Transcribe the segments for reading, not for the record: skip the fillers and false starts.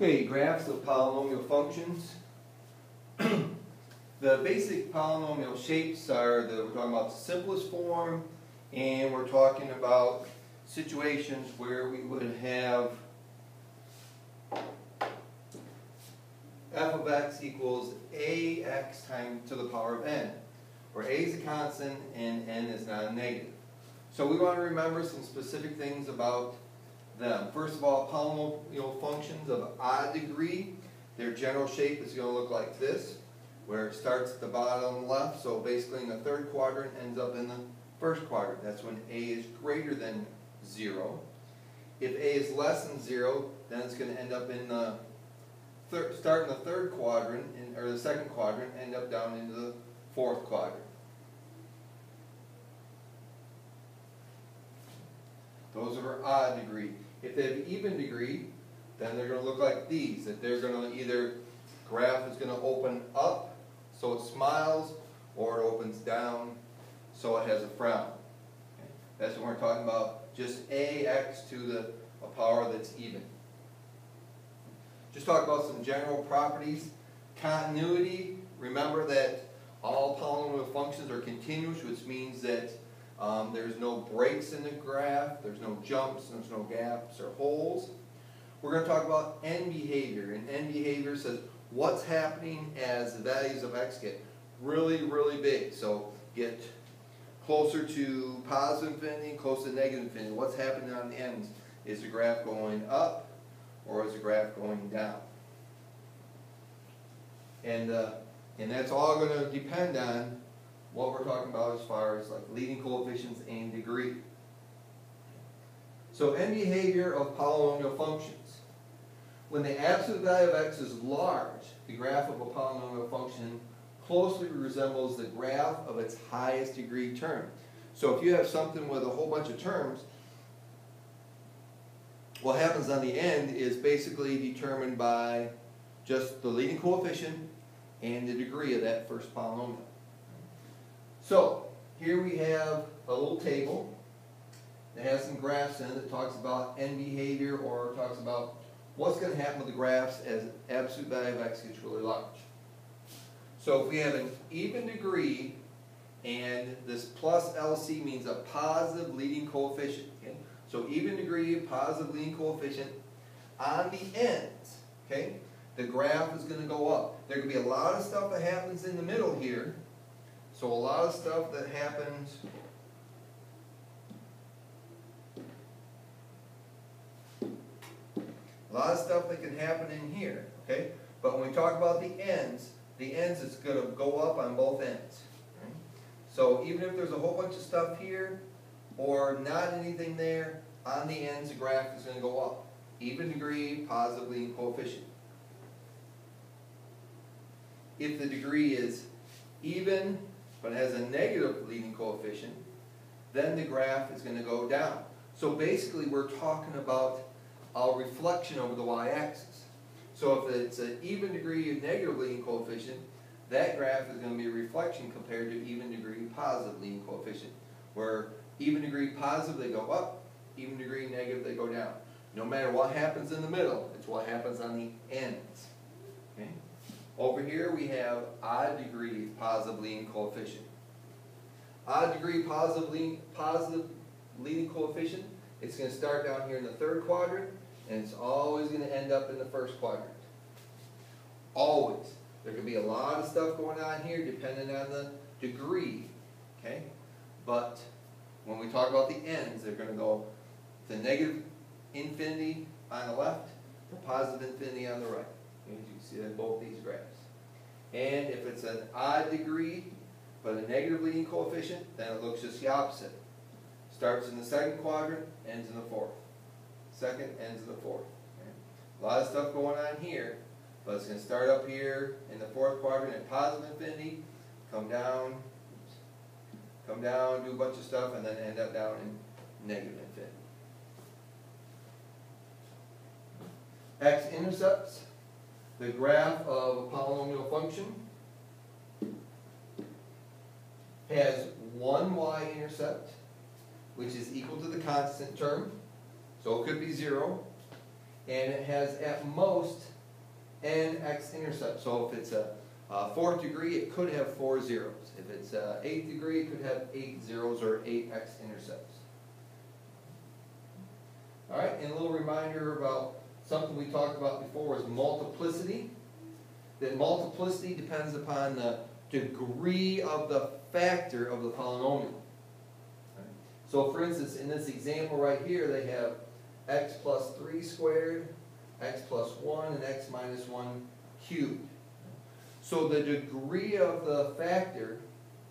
Okay, graphs of polynomial functions. The basic polynomial shapes are we're talking about the simplest form, and we're talking about situations where we would have f of x equals ax times to the power of n, where a is a constant and n is non-negative. So we want to remember some specific things about them. First of all, polynomial functions of odd degree, their general shape is going to look like this, where it starts at the bottom left, so basically in the third quadrant, ends up in the first quadrant. That's when a is greater than 0. If a is less than 0, then it's going to end up in the start in the third quadrant, or the second quadrant, end up down into the fourth quadrant. Those are odd degree. If they have even degree, then they're going to look like these. That they're going to either, graph is going to open up, so it smiles, or it opens down, so it has a frown. Okay? That's what we're talking about, just ax to a power that's even. Just talk about some general properties. Continuity, remember that all polynomial functions are continuous, which means that there's no breaks in the graph, there's no jumps, there's no gaps or holes. We're going to talk about end behavior, and end behavior says what's happening as the values of x get really, really big. So get closer to positive infinity, closer to negative infinity. What's happening on the ends? Is the graph going up or is the graph going down? And that's all going to depend on what we're talking about as far as like leading coefficients and degree. So end behavior of polynomial functions. When the absolute value of x is large, the graph of a polynomial function closely resembles the graph of its highest degree term. So if you have something with a whole bunch of terms, what happens on the end is basically determined by just the leading coefficient and the degree of that first polynomial. So here we have a little table that has some graphs in it that talks about end behavior, or talks about what's going to happen with the graphs as absolute value of x gets really large. So if we have an even degree, and this plus LC means a positive leading coefficient. Okay? So even degree, positive leading coefficient, on the ends, okay, the graph is going to go up. There could be a lot of stuff that happens in the middle here. So a lot of stuff that happens that can happen in here, okay? But when we talk about the ends is going to go up on both ends. Right? So even if there's a whole bunch of stuff here, or not anything there, on the ends the graph is going to go up. Even degree, positive leading coefficient. If the degree is even, but it has a negative leading coefficient, then the graph is going to go down. So basically we're talking about a reflection over the y-axis. So if it's an even degree of negative leading coefficient, that graph is going to be a reflection compared to even degree positive leading coefficient, where even degree positive they go up, even degree negative they go down. No matter what happens in the middle, it's what happens on the ends. Okay? Over here we have odd degree positive leading coefficient. Odd degree positive leading coefficient, it's going to start down here in the third quadrant, and it's always going to end up in the first quadrant. Always. There could be a lot of stuff going on here depending on the degree. Okay? But when we talk about the ends, they're going to go to negative infinity on the left, to positive infinity on the right. As you can see that in both these graphs. And if it's an odd degree, but a negative leading coefficient, then it looks just the opposite. Starts in the second quadrant, ends in the fourth. Second, ends in the fourth. Okay? A lot of stuff going on here, but it's going to start up here in the fourth quadrant at positive infinity, come down, do a bunch of stuff, and then end up down in negative infinity. X-intercepts, the graph of a polynomial function, has one y-intercept, which is equal to the constant term, so it could be 0, and it has at most n x-intercepts. So if it's a fourth degree, it could have 4 zeros. If it's an eighth degree, it could have 8 zeros or 8 x-intercepts. All right, and a little reminder about something we talked about before was multiplicity. That multiplicity depends upon the degree of the factor of the polynomial. So for instance, in this example right here, they have x plus 3 squared, x plus 1, and x minus 1 cubed. So the degree of the factor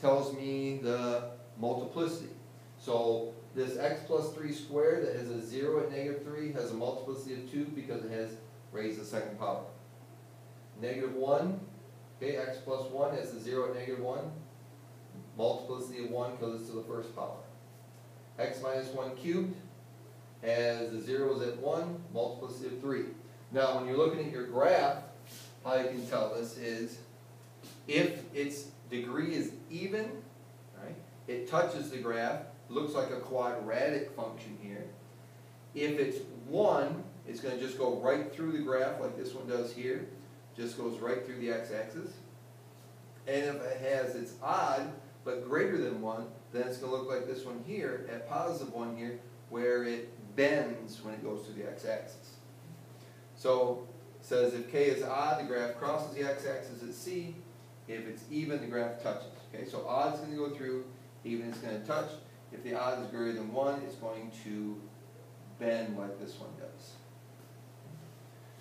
tells me the multiplicity. So this x plus 3 squared that has a 0 at negative 3 has a multiplicity of 2 because it has raised to the second power. Negative 1, okay, x plus 1 has a 0 at negative 1. Multiplicity of 1 because it's to the first power. X minus 1 cubed has the zeros at 1, multiplicity of 3. Now when you're looking at your graph, how you can tell this is if its degree is even, right, it touches the graph, looks like a quadratic function here. If it's 1, it's going to just go right through the graph like this one does here. Just goes right through the x-axis. And if it has its odd, but greater than 1, then it's going to look like this one here, at positive 1 here, where it bends when it goes through the x-axis. So it says if k is odd, the graph crosses the x-axis at C. If it's even, the graph touches. Okay, so odd is going to go through, even is going to touch. If the odd is greater than 1, it's going to bend like this one does.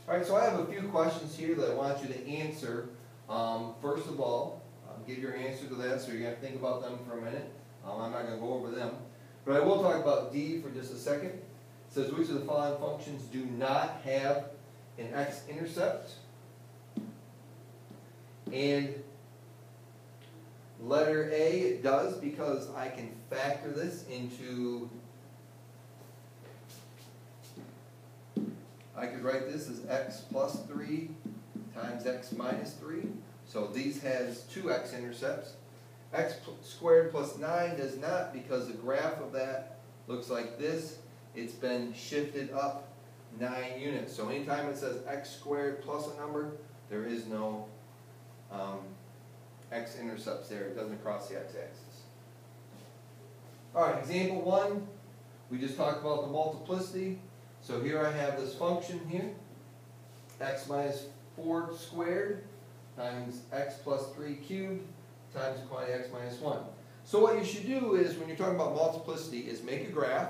All right, so I have a few questions here that I want you to answer. First of all, give your answer to that, so you're going to think about them for a minute. I'm not going to go over them. But I will talk about D for just a second. It says, which of the following functions do not have an x-intercept? And letter A, it does, because I can factor this into, I could write this as x plus 3 times x minus 3. So these has 2 x-intercepts. X squared plus 9 does not, because the graph of that looks like this. It's been shifted up 9 units. So anytime it says x squared plus a number, there is no x-intercepts there. It doesn't cross the x-axis. All right, example 1, we just talked about the multiplicity. So here I have this function here, x minus 4 squared times x plus 3 cubed times the quantity x minus 1. So what you should do is, when you're talking about multiplicity, is make a graph,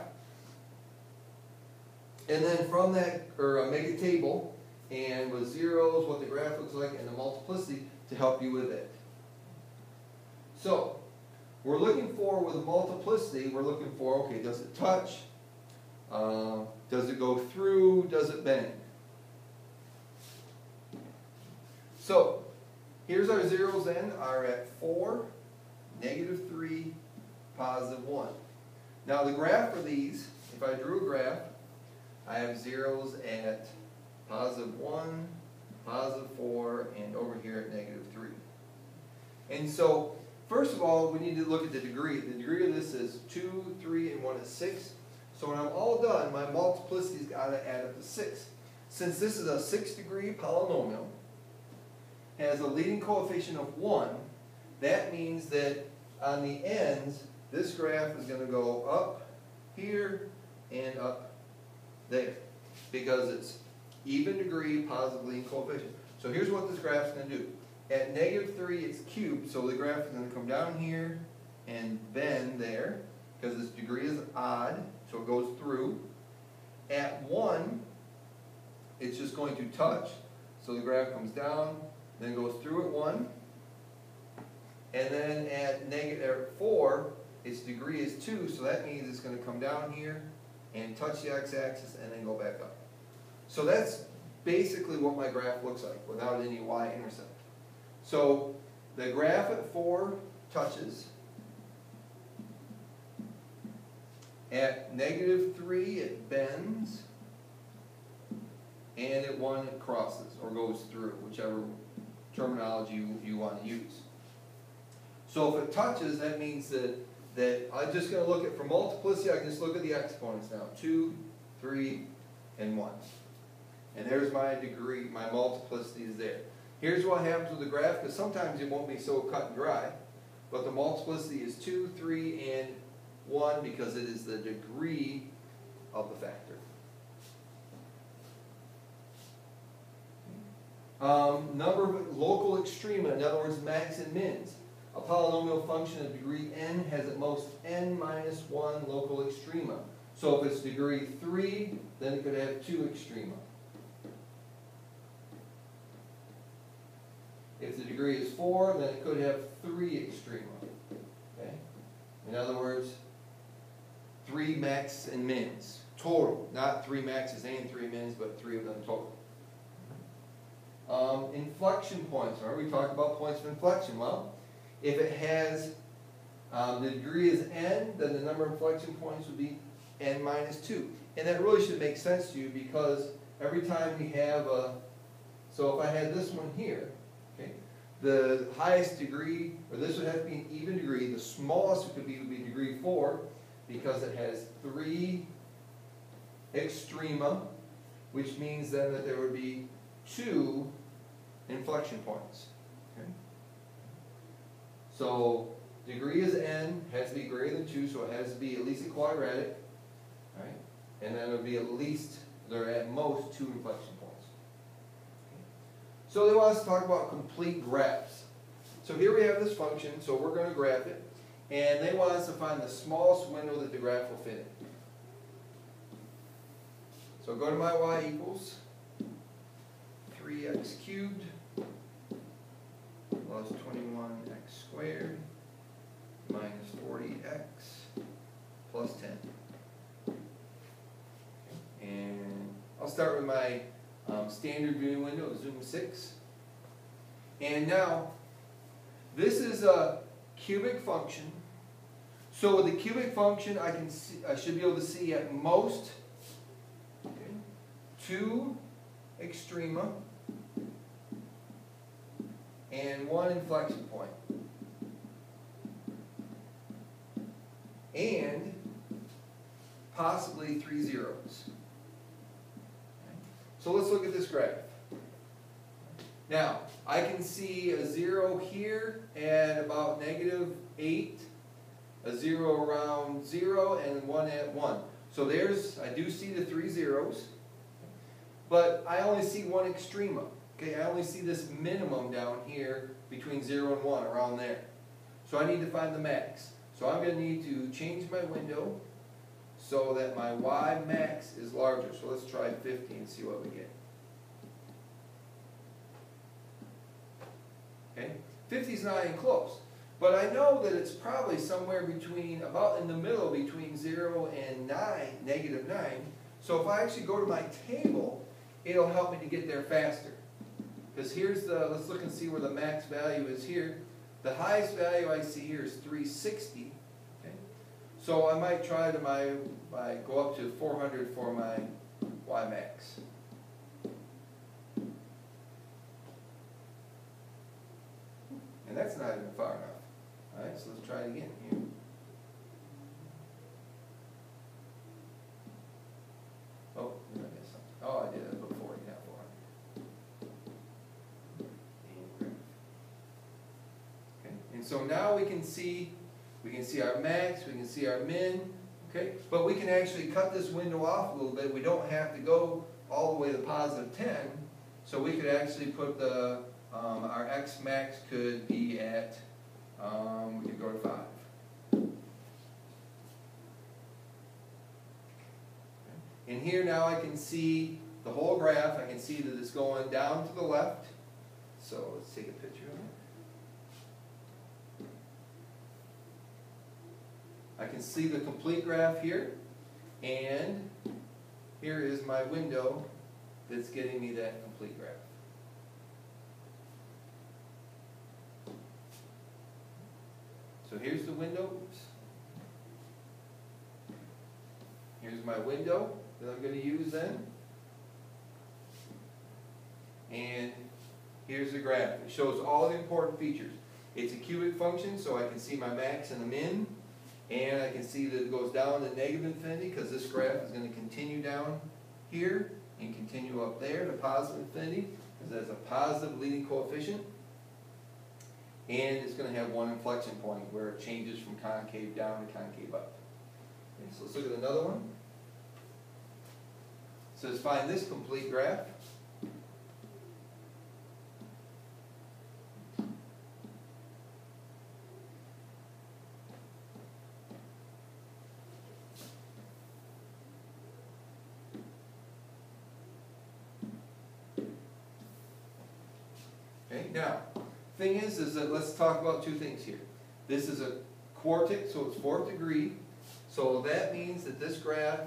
and then from that, or make a table, and with zeros, what the graph looks like, and the multiplicity to help you with it. So, we're looking for, with multiplicity, we're looking for, okay, does it touch? Does it go through? Does it bend? So, here's our zeros then, are at 4, negative 3, positive 1. Now the graph for these, if I drew a graph, I have zeros at positive 1, positive 4, and over here at negative 3. And so, first of all, we need to look at the degree. The degree of this is 2, 3, and 1 is 6. So when I'm all done, my multiplicity's got to add up to 6. Since this is a 6-degree polynomial, has a leading coefficient of 1, that means that on the ends, this graph is going to go up here and up there, because it's even degree, positive leading coefficient. So here's what this graph is going to do. At negative 3, it's cubed, so the graph is going to come down here and bend there, because this degree is odd, so it goes through. At 1, it's just going to touch, so the graph comes down, then goes through at 1, and then at negative 4, its degree is 2, so that means it's going to come down here and touch the x-axis and then go back up. So that's basically what my graph looks like without any y-intercept. So the graph at 4 touches. At negative 3, it bends. And at 1, it crosses or goes through, whichever terminology you want to use. So if it touches, that means that I'm just going to look at, for multiplicity, I can just look at the exponents now. 2, 3, and 1. And there's my degree, my multiplicity is there. Here's what happens with the graph, because sometimes it won't be so cut and dry. But the multiplicity is 2, 3, and 1 because it is the degree of the factor. Number of local extrema, in other words, max and mins. A polynomial function of degree n has at most n minus 1 local extrema. So if it's degree 3, then it could have 2 extrema. If the degree is 4, then it could have 3 extrema. Okay? In other words, 3 max and mins total. Not 3 maxes and 3 mins, but 3 of them total. Inflection points. Remember we talked about points of inflection. Well, if it has, the degree is n, then the number of inflection points would be n minus 2. And that really should make sense to you because every time we have a, so if I had this one here, okay, the highest degree, or this would have to be an even degree, the smallest it could be would be degree 4 because it has 3 extrema, which means then that there would be 2 inflection points. Okay? So degree is n, has to be greater than 2, so it has to be at least a quadratic. Right? And then it would be at least, there are at most 2 inflection points. Okay? So they want us to talk about complete graphs. So here we have this function, so we're going to graph it. And they want us to find the smallest window that the graph will fit in. So go to my y equals 3x cubed plus 21x squared minus 40x plus 10. And I'll start with my standard viewing window, zoom 6. And now, this is a cubic function. So with the cubic function, I should be able to see at most 2 extrema and 1 inflection point. And possibly 3 zeros. So let's look at this graph. Now, I can see a 0 here at about -8, a 0 around 0, and 1 at 1. So I do see the 3 zeros, but I only see 1 extrema. Okay, I only see this minimum down here between 0 and 1, around there. So I need to find the max. So I'm going to need to change my window so that my y max is larger. So let's try 50 and see what we get. Okay, 50 is not even close. But I know that it's probably somewhere between, about in the middle between 0 and 9, -9. So if I actually go to my table, it'll help me to get there faster. Because here's let's look and see where the max value is here. The highest value I see here is 360. Okay? So I might try to go up to 400 for my y max. And that's not even far enough. Alright, so let's try it again here. Oh, I missed something. Oh, I did. I put 40, not 400. Okay, and so now we can see our max, we can see our min, okay? But we can actually cut this window off a little bit. We don't have to go all the way to +10. So we could actually put our x max could be at, we could go to 5. And here now I can see the whole graph. I can see that it's going down to the left. So let's take a picture of it. I can see the complete graph here. And here is my window that's getting me that complete graph. So here's the window. Oops. Here's my window that I'm going to use then. And here's the graph. It shows all the important features. It's a cubic function, so I can see my max and the min. And I can see that it goes down to -infinity because this graph is going to continue down here. and continue up there to positive infinity, because that's a positive leading coefficient. And it's going to have one inflection point where it changes from concave down to concave up. Okay, so let's look at another one. It says find this complete graph. Okay, now, thing is that let's talk about two things here. This is a quartic, so it's fourth degree. So that means that this graph,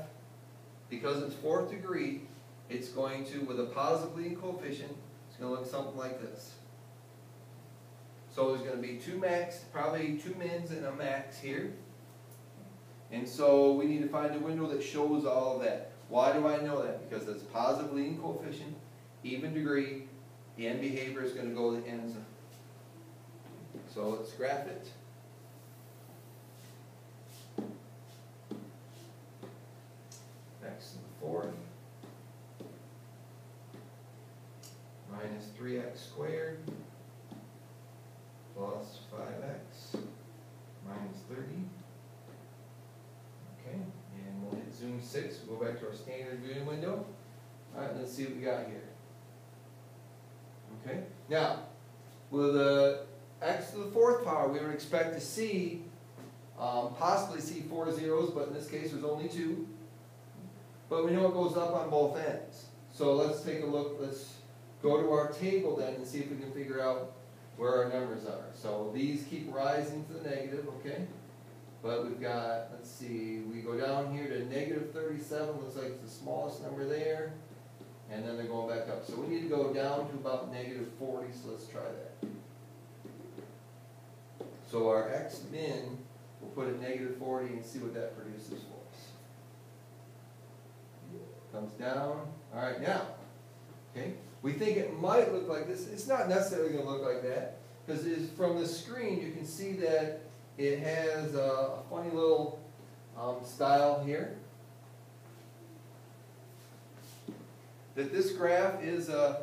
because it's fourth degree, it's going to, with a positive leading coefficient, it's going to look something like this. So there's going to be two max, probably two mins and a max here. And so we need to find a window that shows all of that. Why do I know that? Because it's positive leading coefficient, even degree, the end behavior is going to go to the ends. So let's graph it. X to the fourth minus 3x squared plus 5x minus 30. Okay, and we'll hit zoom 6. We'll go back to our standard viewing window. All right, let's see what we got here. Okay, now with the x to the fourth power, we would expect to see, possibly see 4 zeros, but in this case there's only 2. But we know it goes up on both ends. So let's take a look, let's go to our table then and see if we can figure out where our numbers are. So these keep rising to the negative, okay? But we've got, let's see, we go down here to negative 37, looks like it's the smallest number there. And then they're going back up. So we need to go down to about negative 40, so let's try that. So our x min, we'll put at negative 40 and see what that produces for us. Comes down. All right, now, okay, we think it might look like this. It's not necessarily going to look like that, because from the screen you can see that it has a funny little style here. That this graph is a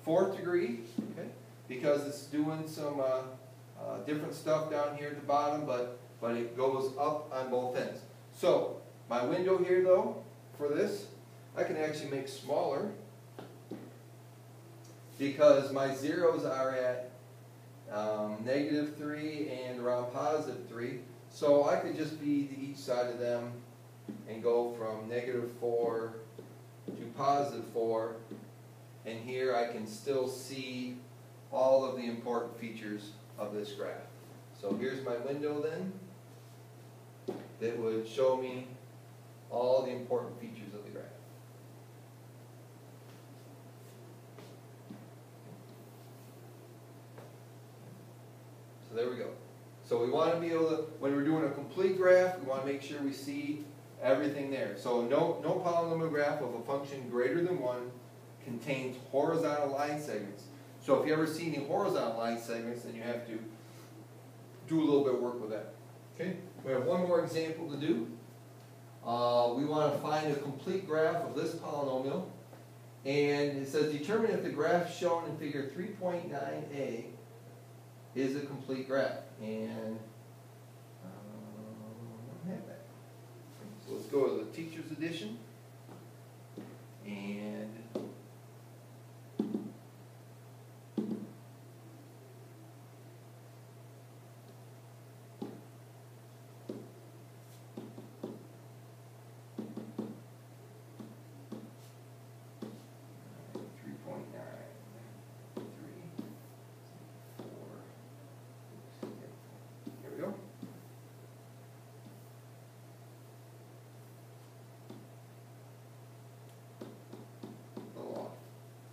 fourth degree, okay, because it's doing some different stuff down here at the bottom, but it goes up on both ends. So my window here, though, for this, I can actually make smaller because my zeros are at negative 3 and around positive 3. So I could just be to each side of them and go from negative 4 to positive 4, and here I can still see all of the important features of this graph. So here's my window then that would show me all the important features of the graph. So there we go. So we want to be able to, when we're doing a complete graph, we want to make sure we see everything there. So no polynomial graph of a function greater than 1 contains horizontal line segments. So if you ever see any horizontal line segments, then you have to do a little bit of work with that. Okay, we have one more example to do. We want to find a complete graph of this polynomial, and it says determine if the graph shown in figure 3.9a is a complete graph. And I don't have that. So let's go to the teacher's edition, and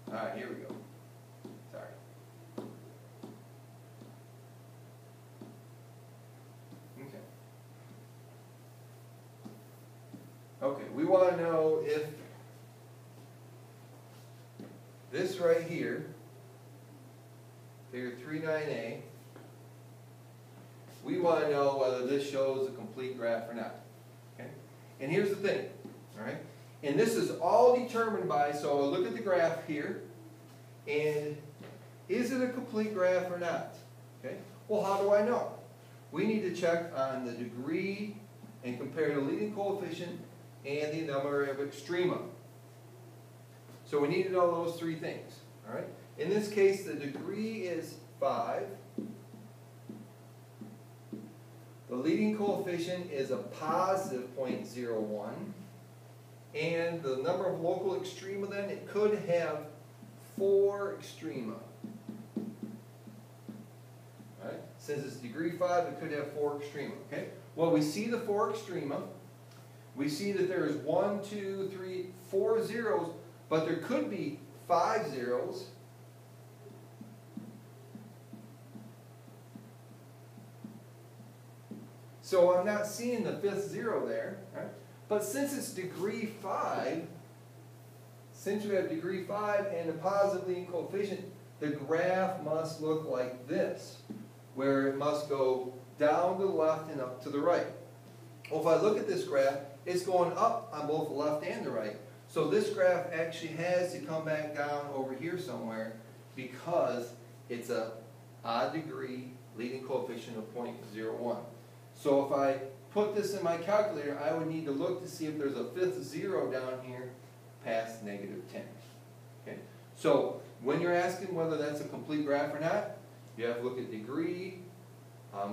alright, here we go. Sorry. Okay. Okay, we want to know if this right here, figure 3.9a, we want to know whether this shows a complete graph or not. Okay? And here's the thing, alright? And this is all determined by, so I'll look at the graph here, and is it a complete graph or not? Okay. Well, how do I know? We need to check on the degree and compare the leading coefficient and the number of extrema. So we need to know those three things. All right. In this case, the degree is 5. The leading coefficient is a positive 0.01. And the number of local extrema then, it could have 4 extrema. Right? Since it's degree 5, it could have 4 extrema. Okay? Well, we see the 4 extrema. We see that there is 1, 2, 3, 4 zeros, but there could be 5 zeros. So I'm not seeing the 5th zero there. Right? But since it's degree 5, since we have degree 5 and a positive leading coefficient, the graph must look like this, where it must go down to the left and up to the right. Well, if I look at this graph, it's going up on both the left and the right. So this graph actually has to come back down over here somewhere because it's a odd degree leading coefficient of 0.01. So if I put this in my calculator, I would need to look to see if there's a 5th zero down here past -10. Okay? So when you're asking whether that's a complete graph or not, you have to look at degree,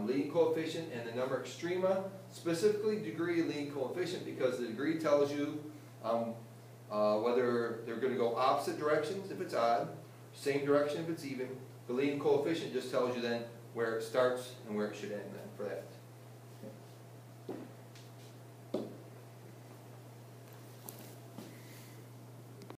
leading coefficient, and the number extrema, specifically degree leading coefficient, because the degree tells you whether they're going to go opposite directions if it's odd, same direction if it's even. The leading coefficient just tells you then where it starts and where it should end then for that.